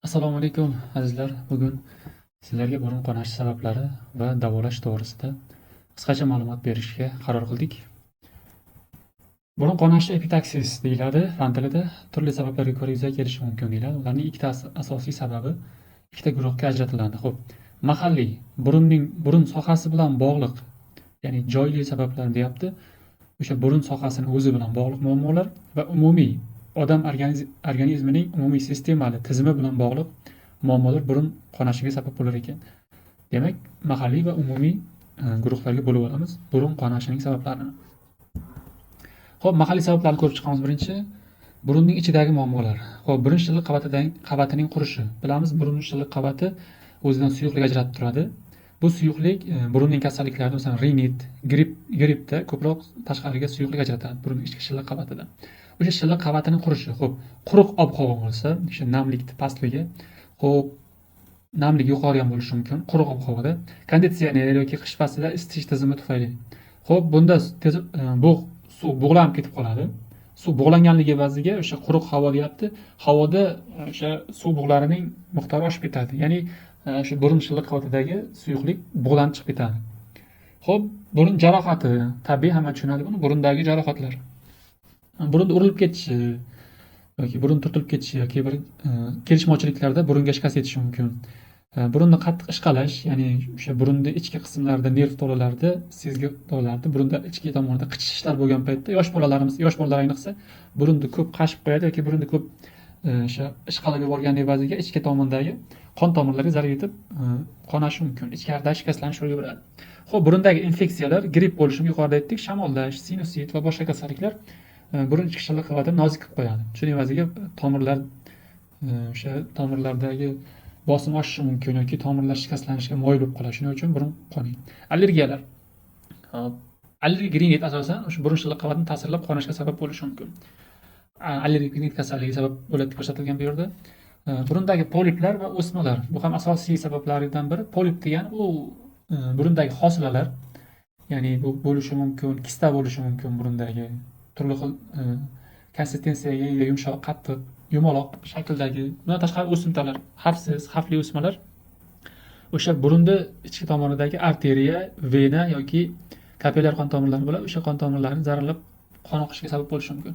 Assalomu alaykum azizlar. Bugun sizlarga burun qonashi sabablari va davolash to'g'risida qisqacha ma'lumot berishga qaror qildik. Burun qonashi epitaksis deyiladi. Fan tilida turli sabablarga ko'ra yuzaga kelishi mumkin deyiladi. Ularning ikkita asosiy sababi ikkita guruhga ajratiladi. Xo'p, mahalliy burun sohasi bilan bog'liq, ya'ni joyli sabablar deyapti. O'sha burun sohasini o'zi bilan bog'liq muammolar va umumiy odam organizmining umumiy sistemali tizimi bilan bog'liq muammolar burun qonashiga sabab bo'lar ekan. Demak, mahalliy va umumiy guruhlarga bo'lib olamiz burun qonashining sabablarini. Xo'p, mahalliy sabablarni ko'rib chiqamiz. Birinchi, burunning ichidagi muammolar. Xo'p, burun shilliq qabatining qurishi. Bilamiz, burun shilliq qabati o'zidan suyuqlik ajratib turadi. Bu suyuqlik burunning kasalliklari, masalan, rinit, grippda ko'proq tashqariga suyuqlik ajratadi burun ichki shilliq qabatidan. O'sha shilliq qabatining qurishi. Xo'p, quruq ob-havo bo'lsa, o'sha namlikning pastligi, xo'p, namlik yuqori ham bo'lishi mumkin quruq ob-havoda, konditsioner yoki qish faslida isitish tizimi tufayli. Xo'p, bunda bu suv bug'lanib ketib qoladi. Suv bug'langanligi evaziga o'sha quruq havo deyapti. Havoda o'sha suv bug'larining miqdori oshib ketadi. Ya'ni shu burun shilliq qavatidagi suyuqlik bug'lanib chiqib ketadi. Xo'p, burun jarohati, tabiiy hamma tushunadi buni, burundagi jarohatlar. Burunda urilib ketishi yoki burun turtilib ketishi yoki bir kelishmovchiliklarda burunga shikast yetishi mumkin. Burunni qattiq ishqalash, ya'ni o'sha burunning ichki qismlarida, nerv tolalarida, sezgi tolalarida, burunda ichki tomonida qichishishlar bo'lgan paytda yosh bolalar ayniqsa burunni ko'p qashib qo'yadi yoki burunni ko'p o'sha ishqalab yuborgan evaziga ichki tomondagi qon tomirlariga zarar yetib qonashi mumkin. Ichkarida shikastlanish ro'y beradi. Xo'p, burundagi infeksiyalar, gripp bo'lishi yuqorida aytdik, shamollash, sinusit va boshqa kasalliklar burun ichki shilliq qavatini nozik qilib qo'yadi. Shuning evaziga o'sha tomirlardagi bosim oshishi mumkin yoki tomirlar shikastlanishga moyil bo'lib qoladi. Shuning uchun burun qonaydi. Allergiyalar. Allergik rinit asosan o'sha burun shilliq qavatini ta'sirlab qonishga sabab bo'lishi mumkin. Allergik rinit kasalligi sabab bo'ladi deb ko'rsatilgan bu yerda. Burundagi poliplar va o'smalar. Bu ham asosiy sabablardan biri. Polip degani u burundagi hosilalar. Ya'ni bu bo'lishi mumkin, kista bo'lishi mumkin burundagi turli xil konsistensiyaga ega, yumshoq, qattiq, yumaloq shakldagi, bundan tashqari o'simtalar, xavfli o'smalar o'sha burunda ichki tomonidagi arteriya, vena yoki kapillyar qon tomirlari bo'ladi. O'sha qon tomirlarini zararlab qon oqishiga sabab bo'lishi mumkin.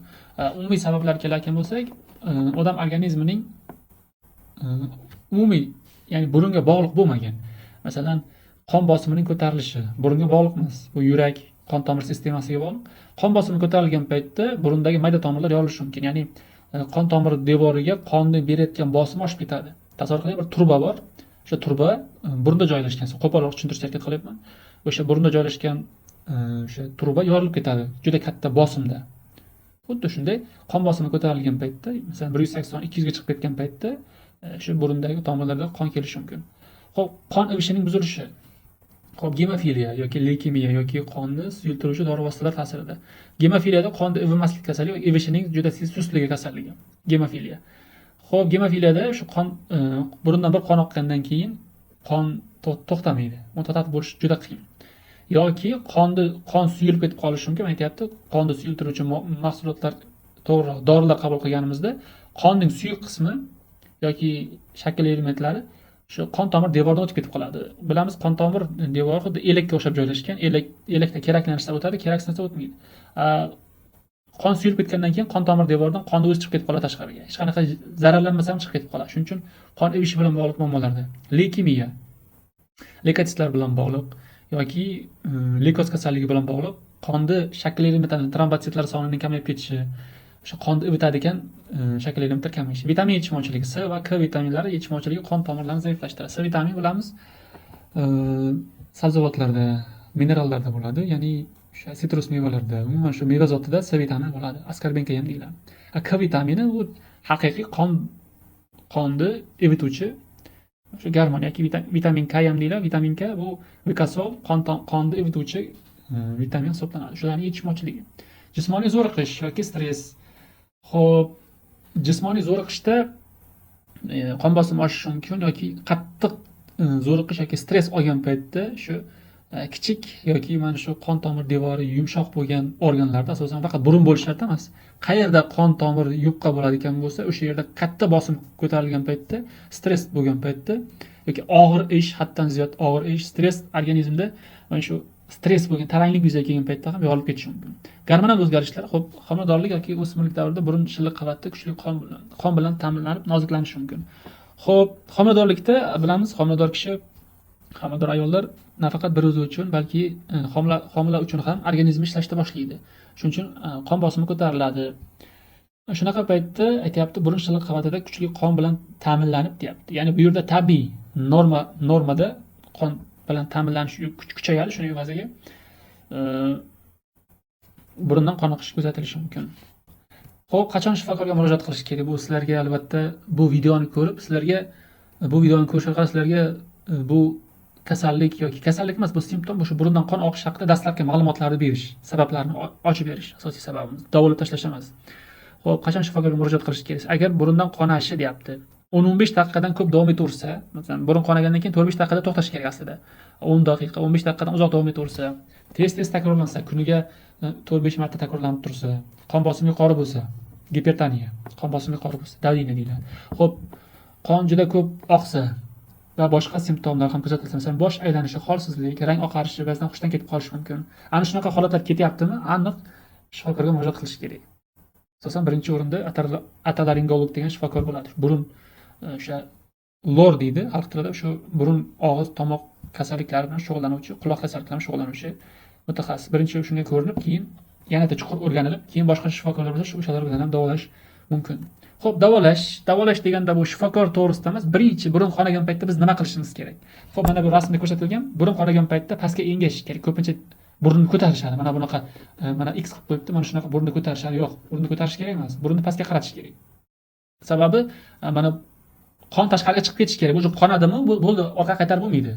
Umumiy sabablarga keladigan bo'lsak, odam organizmining umumiy, ya'ni burunga bog'liq bo'lmagan, masalan, qon bosimining ko'tarilishi burunga bog'liq emas. Bu yurak, qon tomir sistemasiga bog'liq. Qon bosimi ko'tarilgan paytda burundagi mayda tomirlar yorilishi mumkin. Ya'ni qon tomiri devoriga qonni berayotgan bosim oshib ketadi. Tasavvur qiling, bir turba bor. O'sha turba burunda joylashgan. Qo'polroq tushuntirishga harakat qilyapman. O'sha burunda joylashgan o'sha turba yorilib ketadi juda katta bosimda. Xuddi shunday qon bosimi ko'tarilgan paytda, masalan 180-200 ga chiqib ketgan paytda shu burundagi tomirlarga qon kelishi mumkin. Xo'p, qon ivishining buzilishi. Xo'p, gemofiliya yoki leykemiya yoki qonni suyultiruvchi dori vositalar ta'sirida. Gemofiliyada qonni ivimaslik kasalligi, ivishining juda sustligi kasalligi. Gemofiliya. Xo'p, gemofiliyada shu qon burundan bir qon oqqandan keyin qon to'xtamaydi. Uni to'xtatib bo'lish juda qiyin. Yoki qon suyulib ketib qolishi mumkin. Aytyapti, qonni suyultiruvchi mahsulotlar, to'g'riroq dorilar qabul qilganimizda qonning suyuq qismi yoki shakl elementlari shu qon tomir devoridan o'tib ketib qoladi. Bilamiz, qon tomir devori xuddi elakka o'xshab joylashgan. Elakda keraklanishsa o'tadi, keraklanishsa o'tmaydi. Qon suyulib ketgandan keyin qon tomir devoridan qonni o'zi chiqib ketib qoladi tashqariga. Hech qanaqa zararlanmasa ham chiqib ketib qoladi. Shuning uchun qon ivishi bilan bog'liq muammolarda leykemiya, leykotitlar bilan bog'liq yoki leykoz kasalligi bilan bog'liq qonni shakl elementlari, trombositlar sonining kamayib ketishi, o'sha qonni ivitadigan shakl elementlar kamayishi, vitamin yetishmovchiligi, C va K vitaminlari yetishmovchiligi qon tomirlarini zaiflashtiradi. C vitamin bilamiz, sabzavotlarda, minerallarda bo'ladi, ya'ni o'sha sitrus mevalarda, umuman shu meva zotida C vitamini bo'ladi. Askorbenka ham deyiladi. K vitamini u haqiqiy qonni ivituvchi shu gormon yoki vitamin K ham deyiladi. Vitamin K bu vikasol, qonni ivituvchi vitamin hisoblanadi. Shularning yetishmovchiligi. Jismoniy zo'riqish yoki stress. Xo'p, jismoniy zo'riqishda qon bosimi oshishi mumkin yoki qattiq zo'riqish yoki stress olgan paytda shu kichik yoki mana shu qon tomir devori yumshoq bo'lgan organlarda asosan faqat burun bo'lishi shart emas. Qayerda qon tomir yupqa bo'ladigan bo'lsa, o'sha yerda katta bosim ko'tarilgan paytda, stress bo'lgan paytda yoki og'ir ish, haddan ziyod og'ir ish, stress organizmda mana shu stress bo'lgan taranglik yuzaga kelgan paytda ham yo'qolib ketishi mumkin. Gormonal o'zgarishlar, xo'p, homiladorlik yoki o'smirlik davrida burun shilliq qavatda kuchli qon bilan ta'minlanib noziklanishi mumkin. Xo'p, homiladorlikda bilamiz, homilador ayollar nafaqat bir o'zi uchun, balki homila uchun ham organizmi ishlashni boshlaydi. Shuning uchun qon bosimi ko'tariladi. Shunaqa paytda aytayapti, burun shilliq qavatida kuchli qon bilan ta'minlanib deyapti. Ya'ni bu yerda tabiiy normada qon bilan ta'minlanish kuchayadi, shuning evaziga burundan qon oqishi kuzatilishi mumkin. Xo'p, qachon shifokorga murojaat qilish kerak? Bu sizlarga albatta bu videoni ko'rib, bu videoni ko'rish orqali sizlarga bu kasallik yoki kasallik emas, bu simptom, bu shu burundan qon oqishi haqida dastlabki ma'lumotlarni berish, sabablarni ochib berish asosiy sababimiz. Davolab tashlash emas. Xo'p, qachon shifokorga murojaat qilish kerak? Agar burundan qon ashi deyapti, 10-15 daqiqadan ko'p davom etaversa, masalan, burun qonagandan keyin 4-5 daqiqada to'xtash kerak aslida. 10 daqiqa, 15 daqiqadan uzoq davom etaversa, tez takrorlansa, kuniga 4-5 marta takrorlanib tursa, qon bosimi yuqori bo'lsa, gipertoniya, qon bosimi yuqori bo'lsa, davleniya deyiladi. Xo'p, qon juda ko'p oqsa va boshqa simptomlar ham kuzatilsa, masalan, bosh aylanishi, holsizlik, rang oqarishi, ba'zan hushdan ketib qolishi mumkin. Ana shunaqa holatlar ketyaptimi, aniq shifokorga murojaat qilish kerak. Asosan birinchi o'rinda otolaringolog degan shifokor bo'ladi. Burun o'sha lor deydi, xalq tilida shu burun, og'iz, tomoq kasalliklari bilan shug'ullanuvchi, quloq kasalliklari bilan shug'ullanuvchi mutaxassis. Birinchi shunga ko'rinib, keyin yanada chuqur o'rganilib, keyin boshqa shifokorlar bilan o'shalar bilan ham davolash mumkin. Xo'p, davolash deganda bu shifokor to'g'risida emas, birinchi burun qonagan paytda biz nima qilishimiz kerak? Xo'p, mana bu rasmda ko'rsatilgan burun qonagan paytda pastga engash kerak. Ko'pincha burunni ko'tarishadi. Mana bunaqa, mana X qilib qo'yibdi, mana shunaqa burunni ko'tarishadi. Yo'q, burunni ko'tarish kerak emas. Burunni pastga qaratish kerak. Sababi mana qon tashqariga chiqib ketish kerak. Bu qonadimi, bo'ldi, orqaga qaytarib bo'lmaydi.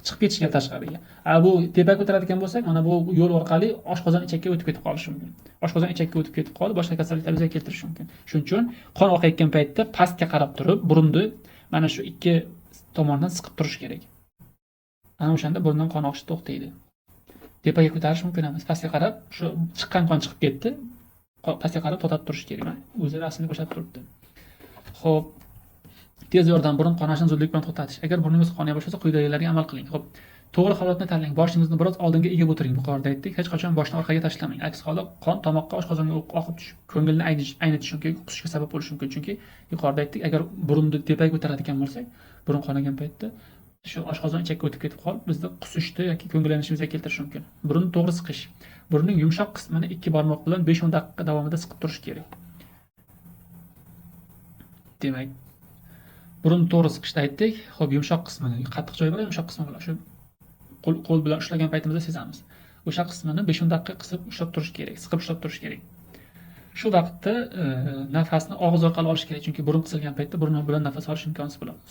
Chiqib ketish kerak tashqariga. Bu tepaga ko'taradigan bo'lsak, mana bu yo'l orqali oshqozon ichakka o'tib ketib qolishi mumkin. Oshqozon ichakka o'tib ketib qolib, boshqa kasalliklar yuzaga keltirishi mumkin. Shuning uchun qon oqayotgan paytda pastga qarab turib, burunni mana shu ikki tomondan siqib turish kerak. Ana o'shanda burundan qon oqishi to'xtaydi. Tepaga ko'tarish mumkin emas. Pastga qarab, shu chiqqan qon chiqib ketdi. Pastga qarab to'xtatib turish kerak. Mana o'zi rasmni ko'rsatib turibdi. Xo'p, tez yordam burun qonashini zudlik bilan to'xtatish. Agar burningiz qonaya boshlasa, quyidagilarga amal qiling. Xo'p, to'g'ri holatni tanlang. Boshingizni biroz oldinga egib o'tiring. Yuqorida aytdik, hech qachon boshni orqaga tashlamang. Aks holda qon tomoqqa, oshqozonga oqib tushib, ko'ngilni aynitishi mumkin, qusishga sabab bo'lishi mumkin. Chunki yuqorida aytdik, agar burunni tepaga ko'taradigan bo'lsak, burun qonagan paytda shu oshqozon ichakka o'tib ketib qolib, bizda qusishni yoki ko'ngillanishimizga keltirishi mumkin. Burunni to'g'ri siqish. Burunning yumshoq qismini ikki barmoq bilan 5-10 daqiqa davomida siqib turish kerak. Demak, burunni to'g'ri siqishda aytdik. Xo'p, yumshoq qismini, qattiq joyi bilan yumshoq qismi bilan shu qo'l bilan ushlagan paytimizda sezamiz. O'sha qismini 5-10 daqiqa qisib ushlab turish kerak, siqib ushlab turish kerak. Shu vaqtda nafasni og'iz orqali olish kerak, chunki burun qisilgan paytda burun bilan nafas olish imkonsiz bo'ladi.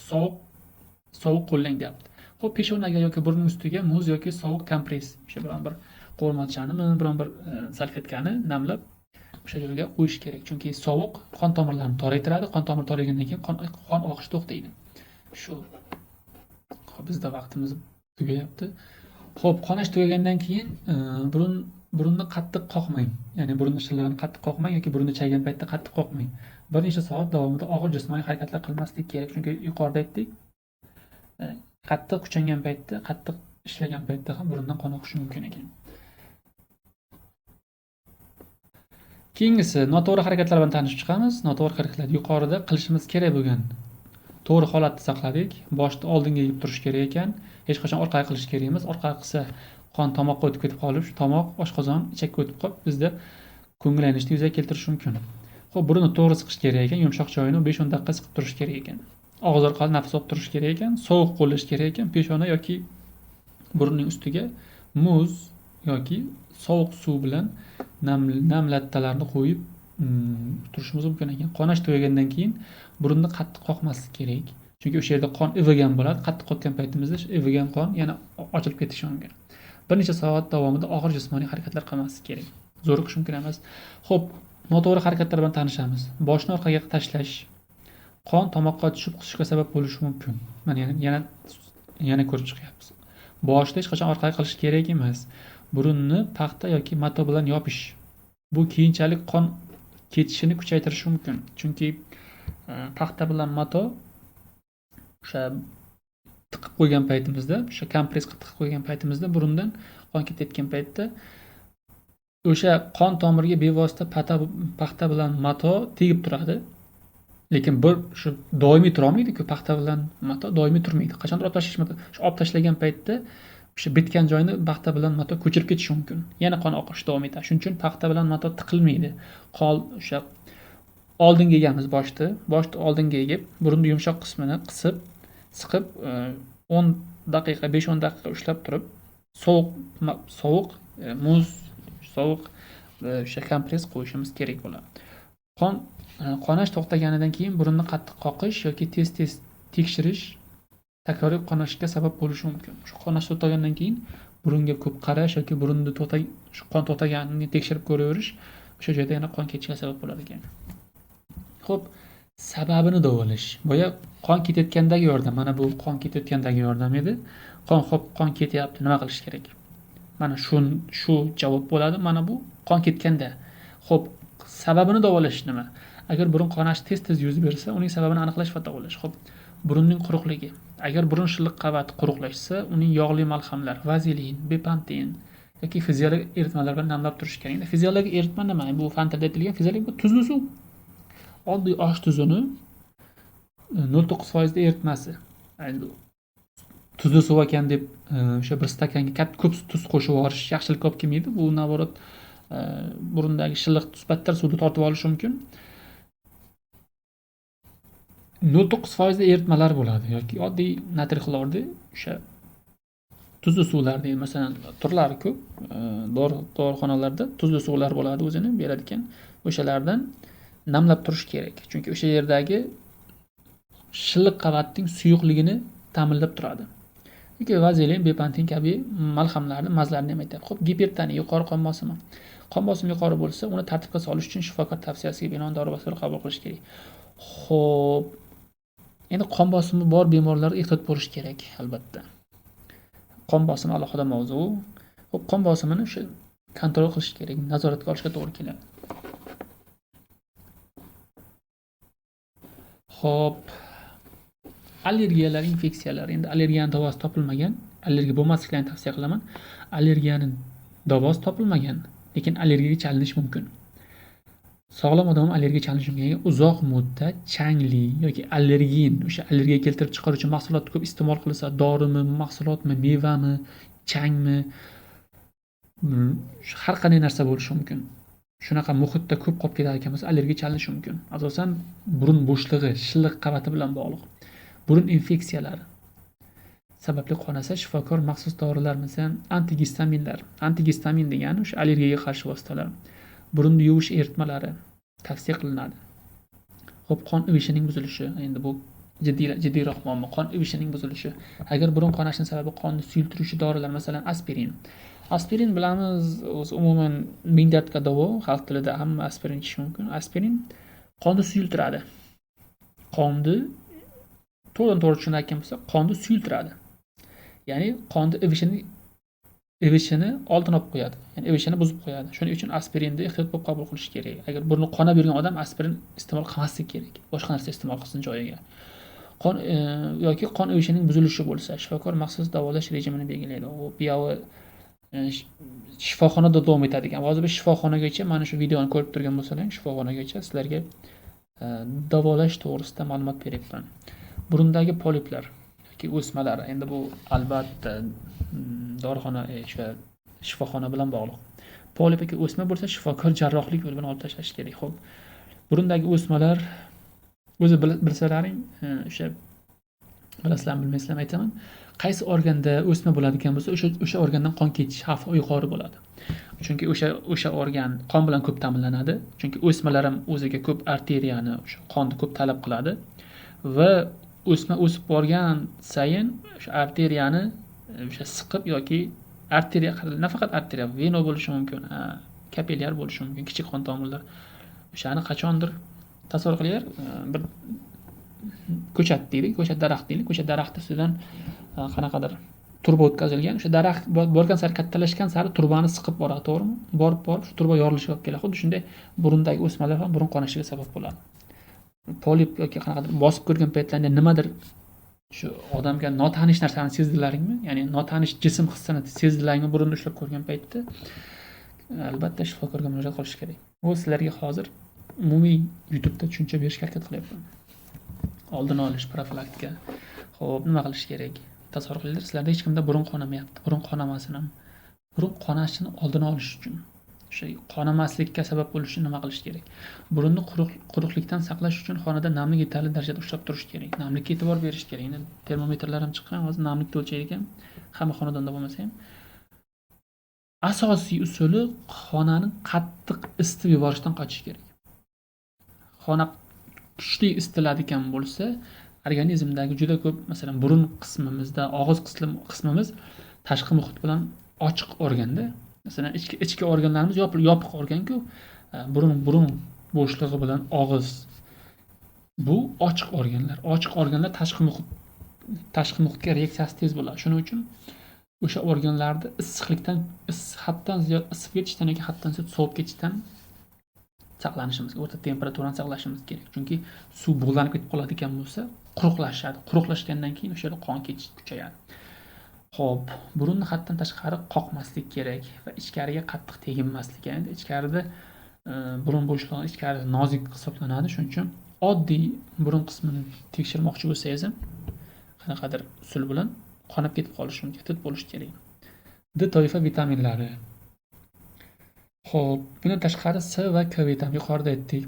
Sovuq qo'llang deyapti. Xo'p, peshonaga yoki burun ustiga muz yoki sovuq kompress, o'sha biron bir qo'rmachani, biron bir salfetkani namlab o'sha joyga qo'yish kerak. Chunki sovuq qon tomirlarini toraytiradi. Qon tomir toraygandan keyin qon oqishi to'xtaydi. Shu. Xo'p, bizda vaqtimiz tugayapti. Xo'p, qonash tugagandan keyin burunni qattiq qoqmang. Ya'ni burunni shillig'ini qattiq qoqmang yoki burunni chaygan paytda qattiq qoqmang. Bir necha soat davomida og'ir jismoniy harakatlar qilmaslik kerak. Chunki yuqorida aytdik, qattiq kuchangan paytda, qattiq ishlagan paytda ham burundan qon oqishi mumkin ekan. Keyingisi noto'g'ri harakatlar bilan tanishib chiqamiz. Noto'g'ri harakatlar yuqorida qilishimiz kerak bo'lgan to'g'ri holatni saqladik. Boshni oldinga egib turish kerak ekan. Hech qachon orqaga qilish kerak emas. Orqaga qilsa qon tomoqqa o'tib ketib qolib, shu tomoq, oshqozon ichakka o'tib qolib, bizda ko'ngillanishni yuzaga keltirishi mumkin. Xo'p, burunni to'g'ri siqish kerak ekan. Yumshoq joyini 5-10 daqiqa siqib turish kerak ekan. Og'iz orqali nafas olib turish kerak ekan. Sovuq qo'llash kerak ekan. Peshona yoki burunning ustiga muz yoki sovuq suv bilan nam lattalarni qo'yib turishimiz mumkin ekan. Qonash tugagandan keyin burunni qattiq qoqmaslik kerak. Chunki o'sha yerda qon ivigan bo'ladi. Qattiq qoqgan paytimizda ivigan qon yana ochilib ketishi mumkin. Bir necha soat davomida og'ir jismoniy harakatlar qilmaslik kerak. Zo'riqish mumkin emas. Xo'p, noto'g'ri harakatlar bilan tanishamiz. Boshni orqaga tashlash qon tomoqqa tushib qusishga sabab bo'lishi mumkin. Mana yana ko'rib chiqyapmiz. Boshida hech qachon orqaga qilish kerak emas. Burunni paxta yoki mato bilan yopish. Bu keyinchalik qon ketishini kuchaytirishi mumkin. Chunki paxta bilan mato o'sha tiqib qo'ygan paytimizda, o'sha kompress qilib tiqib qo'ygan paytimizda burundan qon ketayotgan paytda o'sha qon tomiriga bevosita paxta bilan mato tegib turadi. Lekin bir shu doimiy turolmaydi-ku, paxta bilan mato doimiy turmaydi. Qachondir olib tashlash mumkin. Shu olib tashlagan paytda o'sha bitgan joyni paxta bilan mato ko'chirib ketishi mumkin. Yana qon oqishi davom etadi. Shuning uchun paxta bilan mato tiqilmaydi. O'sha oldinga egamiz boshni oldinga egib, burunning yumshoq qismini siqib 10 daqiqa, 5-10 daqiqa ushlab turib, sovuq muz, sovuq o'sha kompress qo'yishimiz kerak bo'ladi. Qonash to'xtaganidan keyin burunni qattiq qoqish yoki tez-tez tekshirish takroriy qonashga sabab bo'lishi mumkin. Shu qonash to'xtagandan keyin burunga ko'p qarash yoki burunni qon to'xtaganini tekshirib ko'raverish o'sha joyda yana qon ketishiga sabab bo'lar ekan. Xo'p, sababini davolash. Boya qon ketayotgandagi yordam. Mana bu qon ketayotgandagi yordam edi. Qon ketyapti, nima qilish kerak? Mana shu javob bo'ladi. Mana bu qon ketganda. Xo'p, sababini davolash nima? Agar burun qonash tez-tez yuz bersa, uning sababini aniqlash va davolash. Xo'p, burunning quruqligi. Agar burun shilliq qavati quruqlashsa, uning yog'li malhamlar, vazelin, bepanten yoki fiziologik eritmalar bilan namlab turish kerak. Fiziologik eritma nima? Bu fan tilida aytilgan fiziologik bu tuzli suv. Oddiy osh tuzini 0.9% eritmasi. Tuzli suv ekan deb o'sha bir stakanga ko'p tuz qo'shib yuborish yaxshilik olib kelmaydi. Bu navorot burundagi shilliq tuz battar suvni tortib olishi mumkin. 0.9% eritmalar bo'ladi yoki oddiy natriy xlorli o'sha tuzli suvlarni, masalan, turlari ko'p. Dorixonalarda tuzli suvlar bo'ladi o'zini beradigan. O'shalardan namlab turish kerak. Chunki o'sha yerdagi shilliq qavatning suyuqligini ta'minlab turadi. Yoki vazelin, bepanten kabi malhamlarni, mazlarni ham aytadi. Xo'p, gipertoniya, yuqori qon bosimi. Qon bosimi yuqori bo'lsa, uni tartibga solish uchun shifokor tavsiyasiga binoan dori vositalar qabul qilish kerak. Xo'p, endi qon bosimi bor bemorlar ehtiyot bo'lish kerak, albatta. Qon bosimi alohida mavzu. Xo'p, qon bosimini o'sha kontrol qilish kerak, nazoratga olishga to'g'ri keladi. Xo'p, allergiyalar, infeksiyalar. Endi allergiyaning davosi topilmagan. Allergiya bo'lmasliklarini tavsiya qilaman. Allergiyaning davosi topilmagan, lekin allergiyaga chalinish mumkin. Sog'lom odam allergiyaga chalinishi mumkin. Uzoq muddat changli yoki allergen, o'sha allergiya keltirib chiqaruvchi mahsulotni ko'p iste'mol qilsa, dorimi, mahsulotmi, mevami, changmi, har qanday narsa bo'lishi mumkin. Shunaqa muhitda ko'p qolib ketadigan bo'lsa, allergiyaga chalinishi mumkin. Asosan burun bo'shlig'i, shilliq qavati bilan bog'liq. Burun infeksiyalari sababli qonasa, shifokor maxsus dorilar, masalan, antigistamin degani o'sha allergiyaga qarshi vositalar, burunni yuvish eritmalari tavsiya qilinadi. Xo'p, qon ivishining buzilishi. Endi bu jiddiyroq muammo. Qon ivishining buzilishi. Agar burun qonashining sababi qonni suyultiruvchi dorilar, masalan, aspirin. Aspirin bilamiz, o'zi umuman ming dardga davo, xalq tilida hamma aspirin ichish mumkin. Aspirin qonni suyultiradi. Qonni to'g'ri tushunayotgan bo'lsa, qonni suyultiradi. Ya'ni qonni ivishini oldin olib qo'yadi. Ya'ni ivishini buzib qo'yadi. Shuning uchun aspirinni ehtiyot bo'lib qabul qilish kerak. Agar burni qonab yurgan odam aspirin iste'mol qilmasligi kerak. Boshqa narsa iste'mol qilsin joyiga. Yoki qon ivishining buzilishi bo'lsa, shifokor maxsus davolash rejimini belgilaydi. U buyoqi shifoxonada davom etadigan. Hozir biz shifoxonagacha mana shu videoni ko'rib turgan bo'lsalar, shifoxonagacha sizlarga davolash to'g'risida ma'lumot beryapman. Burundagi poliplar yoki o'smalar, endi bu albatta dorixona shifoxona bilan bog'liq. Polip yoki o'sma bo'lsa, shifokor jarrohlik yo'li bilan olib tashlash kerak. Xo'p, burundagi o'smalar o'zi bilsalaring, o'sha bilasizlarmi bilmaysizlarmi aytaman. Qaysi organda o'sma bo'ladigan bo'lsa, o'sha organdan qon ketish xavfi yuqori bo'ladi. Chunki o'sha organ qon bilan ko'p ta'minlanadi. Chunki o'smalar ham o'ziga ko'p arteriyani, o'sha qonni ko'p talab qiladi va o'sma o'sib borgan sayin o'sha arteriyani o'sha siqib yoki arteriya, nafaqat arteriya, veno bo'lishi mumkin, kapillyar bo'lishi mumkin, kichik qon tomirlar. O'shani qachondir tasavvur qilinglar, bir ko'chat deylik, ko'chat daraxt deylik, ko'chat daraxti ustidan qanaqadir turba o'tkazilgan. O'sha daraxt borgan sari kattalashgan sari turbani siqib boradi, to'g'rimi? Borib shu turba yorilishiga olib keladi. Xuddi shunday burundagi o'smalar ham burun qonashiga sabab bo'ladi. Polip yoki qanaqadir bosib ko'rgan paytlarida nimadir shu odamga notanish narsani sezdilaringmi? Ya'ni notanish jism hissini sezdilaringmi burunda ushlab ko'rgan paytda? Albatta shifokorga murojaat qilish kerak. Bu sizlarga hozir umumiy YouTube'da tushuncha berishga harakat qilyapman. Oldini olish, profilaktika. Xo'p, nima qilish kerak? Tasavvur qilinglar, sizlarda hech kimda burun qonamayapti. Burun qonamasin ham. Burun qonashini oldini olish uchun, o'sha qonamaslikka sabab bo'lish uchun nima qilish kerak? Burunni quruqlikdan saqlash uchun xonada namlik yetarli darajada ushlab turish kerak. Namlikka e'tibor berish kerak. Endi termometrlar ham chiqqan, hozir namlikni o'lchaydi ekan. Hamma xonadonda bo'lmasa ham. Asosiy usuli xonaning qattiq isitib yuborishdan qochish kerak. Xona kuchli isitiladigan bo'lsa, organizmdagi juda ko'p, masalan, burun qismimizda, og'iz qismimiz tashqi muhit bilan ochiq organda. Masalan, ichki organlarimiz yopiq organ-ku, burun bo'shlig'i bilan og'iz. Bu ochiq organlar. Ochiq organlar tashqi muhitga reaksiyasi tez bo'ladi. Shuning uchun o'sha organlarda issiqlikdan, haddan ziyod isib ketishdan yoki haddan ziyod sovib ketishdan saqlanishimiz, o'rta temperaturani saqlashimiz kerak. Chunki suv bug'lanib ketib qoladigan bo'lsa, quruqlashadi. Quruqlashgandan keyin o'sha yerda qon ketish kuchayadi. Xo'p, burunni haddan tashqari qoqmaslik kerak va ichkariga qattiq teginmaslik. Ya'ni ichkarida burun bo'shlig'i ichkarida nozik hisoblanadi. Shuning uchun oddiy burun qismini tekshirmoqchi bo'lsangiz ham qanaqadir usul bilan qonab ketib qolishi mumkin, tut bo'lishi kerak. D toifa vitaminlari. Xo'p, bundan tashqari C va K vitamini yuqorida aytdik,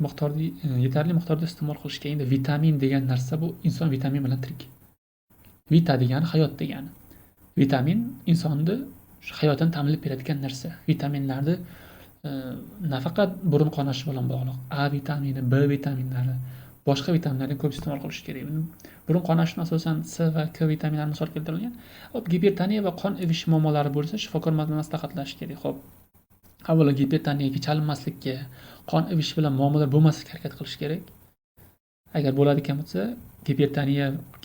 yetarli miqdorda iste'mol qilish kerak. Endi vitamin degan narsa bu inson vitamin bilan tirik. Vita degani hayot degani. Vitamin insonni hayotini ta'minlab beradigan narsa. Vitaminlarni nafaqat burun qonashi bilan bog'liq. A vitamini, B vitaminlari, boshqa vitaminlarni ko'p iste'mol qilish kerak. Burun qonashini asosan C va K vitaminlari misol keltirilgan. Xo'p, gipertoniya va qon ivish muammolari bo'lsa, shifokor maslahatlash kerak. Xo'p, avvalo gipertoniyaga chalinmaslikka, qon ivish bilan muammolar bo'lmaslikka harakat qilish kerak. Agar bo'ladigan bo'lsa,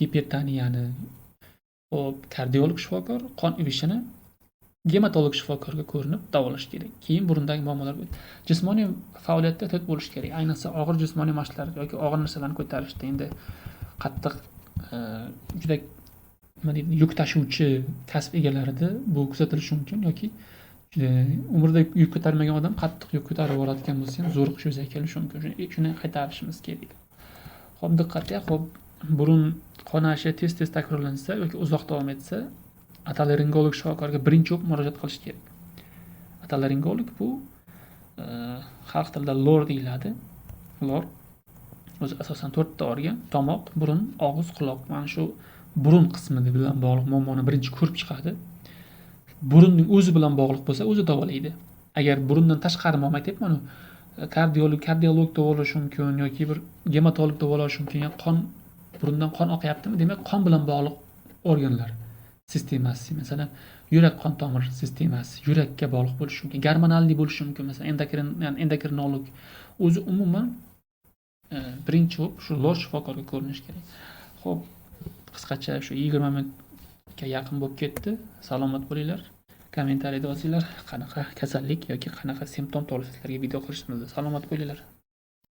gipertoniyani kardiolog shifokor, qon ivishini gematolog shifokorga ko'rinib davolash kerak. Keyin burundagi muammolar jismoniy faoliyatda to't bo'lish kerak. Ayniqsa og'ir jismoniy mashqlar yoki og'ir narsalarni ko'tarishda, endi qattiq juda nima deydi, yuk tashuvchi kasb egalarida bu kuzatilishi mumkin yoki umrida yuk ko'tarmagan odam qattiq yuk ko'tarib boradigan bo'lsa ham zo'riqish yuzaga kelishi mumkin. Shuni qaytarishimiz kerak. Xo'p, diqqatga, xo'p, burun qonashi tez takrorlansa yoki uzoq davom etsa, otolaringolog shifokorga birinchi o'q murojaat qilish kerak. Otolaringolog bu xalq tilida lor deyiladi. Lor o'zi asosan 4 ta organ: tomoq, burun, og'iz, quloq. Mana shu burun qismi bilan bog'liq muammoni birinchi ko'rib chiqadi. Burunning o'zi bilan bog'liq bo'lsa, o'zi davolaydi. Agar burundan tashqari muammo aytyapman, kardiolog davolashi mumkin yoki bir gematolog davolashi mumkin. Burundan qon oqyaptimi? Demak, qon bilan bog'liq organlar sistemasi, masalan, yurak qon tomir sistemasi, yurakka bog'liq bo'lishi mumkin, gormonalli bo'lishi mumkin, masalan, endokrinolog. O'zi umuman birinchi o'q shu lor shifokorga ko'rinish kerak. Xo'p, qisqacha shu 20 minutga yaqin bo'lib ketdi. Salomat bo'linglar. Kommentariyada yozinglar, qanaqa kasallik yoki qanaqa simptom to'g'risida sizlarga video qilishimizni. Salomat bo'linglar.